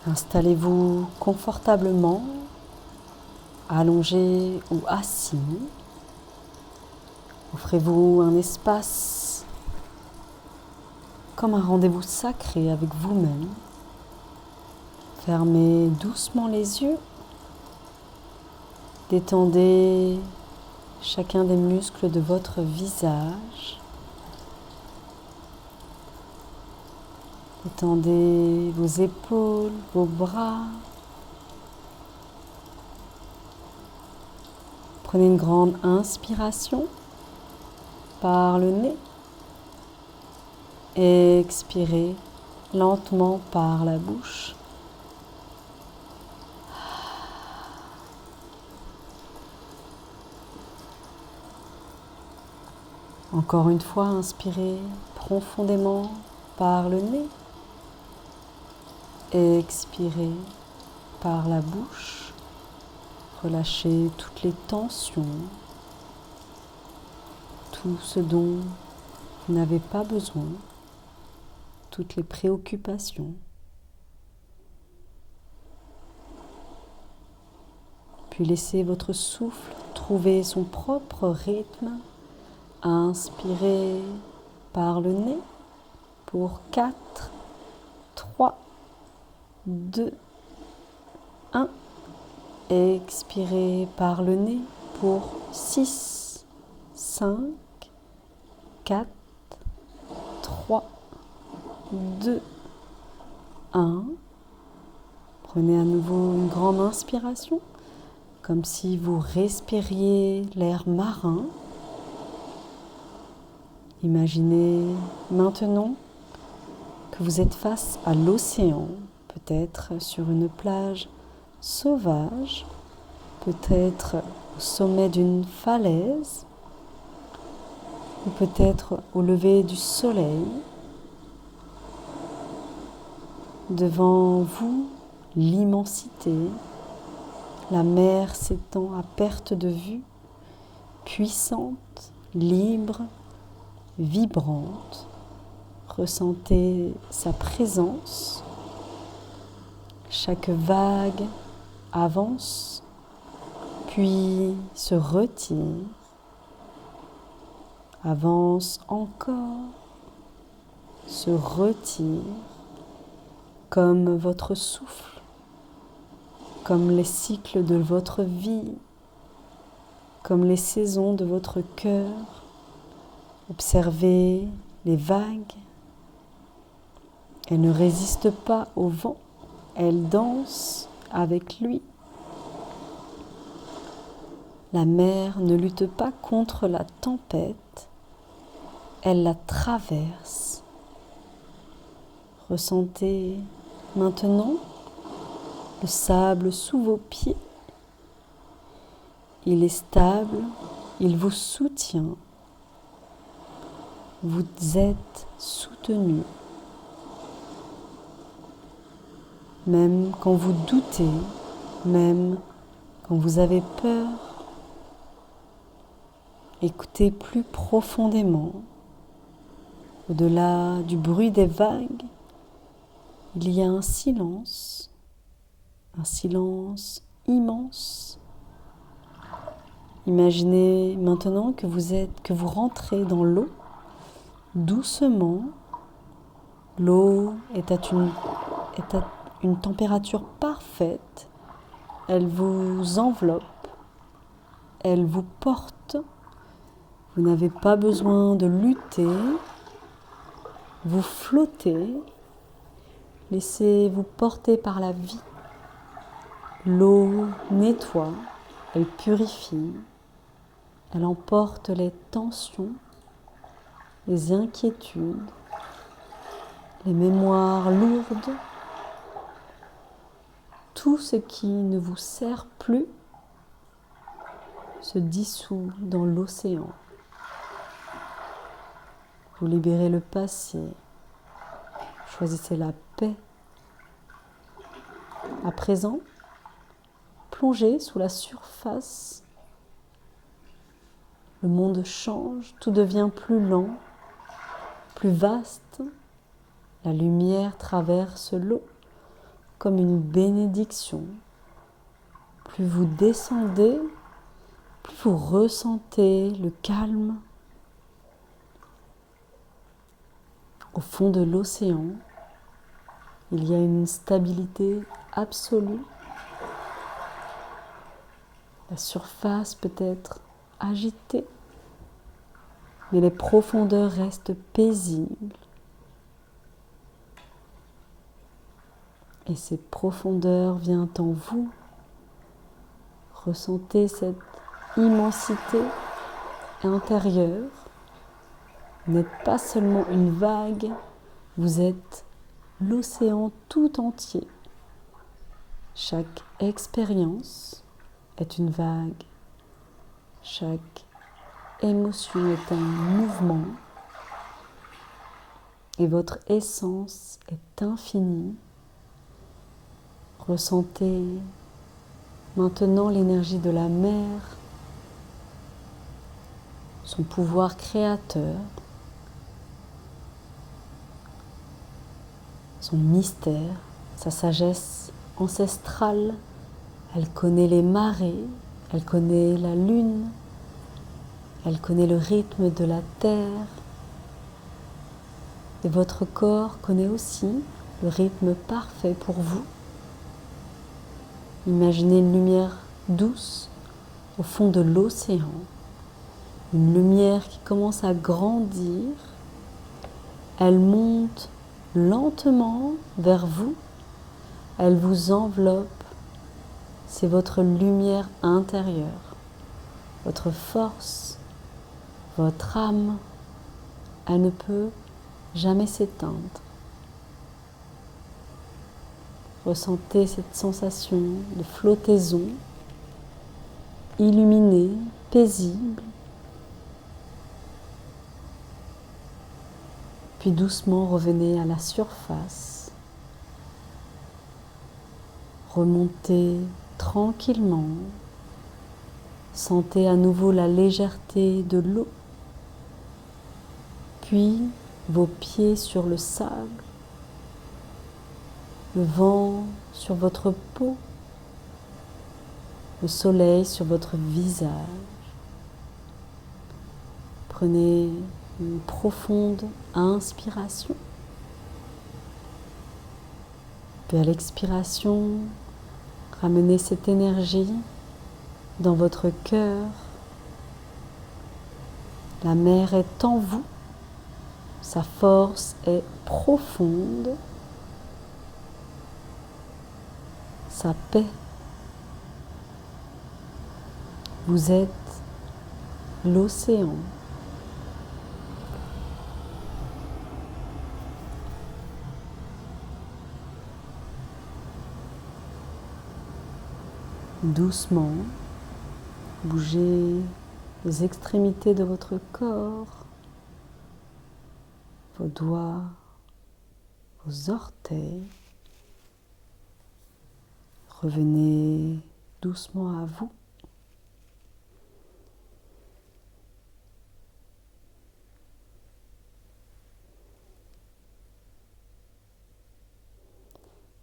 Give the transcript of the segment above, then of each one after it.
Installez-vous confortablement, allongé ou assis. Offrez-vous un espace comme un rendez-vous sacré avec vous-même. Fermez doucement les yeux. Détendez chacun des muscles de votre visage. Détendez vos épaules, vos bras. Prenez une grande inspiration par le nez. Expirez lentement par la bouche. Encore une fois, inspirez profondément par le nez. Expirez par la bouche. Relâchez toutes les tensions, tout ce dont vous n'avez pas besoin, toutes les préoccupations. Puis laissez votre souffle trouver son propre rythme. Inspirez par le nez pour 4, 3, 2, 1. Expirez par le nez pour 6, 5, 4, 3, 2, 1. Prenez à nouveau une grande inspiration, comme si vous respiriez l'air marin. Imaginez maintenant que vous êtes face à l'océan, peut-être sur une plage sauvage, peut-être au sommet d'une falaise, ou peut-être au lever du soleil. Devant vous, l'immensité, la mer s'étend à perte de vue, puissante, libre, vibrante. Ressentez sa présence. Chaque vague avance, puis se retire, avance encore, se retire, comme votre souffle, comme les cycles de votre vie, comme les saisons de votre cœur. Observez les vagues. Elles ne résistent pas au vent, elles dansent avec lui. La mer ne lutte pas contre la tempête, elle la traverse. Ressentez maintenant le sable sous vos pieds. Il est stable, il vous soutient. Vous êtes soutenu. Même quand vous doutez, même quand vous avez peur, écoutez plus profondément. Au-delà du bruit des vagues, il y a un silence immense. Imaginez maintenant que vous rentrez dans l'eau doucement. L'eau est à une température parfaite. Elle vous enveloppe, elle vous porte. Vous n'avez pas besoin de lutter. Vous flottez. Laissez-vous porter par la vie. L'eau nettoie, elle purifie, elle emporte les tensions, les inquiétudes, les mémoires lourdes. Tout ce qui ne vous sert plus se dissout dans l'océan. Vous libérez le passé. Choisissez la paix. À présent, plongez sous la surface. Le monde change, tout devient plus lent, plus vaste. La lumière traverse l'eau comme une bénédiction. Plus vous descendez, plus vous ressentez le calme. Au fond de l'océan, il y a une stabilité absolue. La surface peut être agitée, mais les profondeurs restent paisibles. Et cette profondeur vient en vous. Ressentez cette immensité intérieure. Vous n'êtes pas seulement une vague, vous êtes l'océan tout entier. Chaque expérience est une vague. Chaque émotion est un mouvement. Et votre essence est infinie. Ressentez maintenant l'énergie de la mer, son pouvoir créateur, son mystère, sa sagesse ancestrale. Elle connaît les marées, elle connaît la lune, elle connaît le rythme de la terre. Et votre corps connaît aussi le rythme parfait pour vous. Imaginez une lumière douce au fond de l'océan, une lumière qui commence à grandir. Elle monte lentement vers vous, elle vous enveloppe. C'est votre lumière intérieure, votre force, votre âme. Elle ne peut jamais s'éteindre. Ressentez cette sensation de flottaison, illuminée, paisible. Puis doucement revenez à la surface. Remontez tranquillement. Sentez à nouveau la légèreté de l'eau. Puis vos pieds sur le sable. Le vent sur votre peau, le soleil sur votre visage. Prenez une profonde inspiration. Puis à l'expiration, ramenez cette énergie dans votre cœur. La mer est en vous, sa force est profonde. Sa paix. Vous êtes l'océan. Doucement, bougez les extrémités de votre corps, vos doigts, vos orteils. Revenez doucement à vous.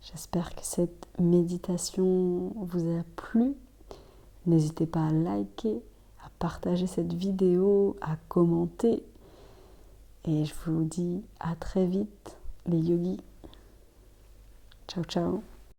J'espère que cette méditation vous a plu. N'hésitez pas à liker, à partager cette vidéo, à commenter. Et je vous dis à très vite, les yogis. Ciao, ciao.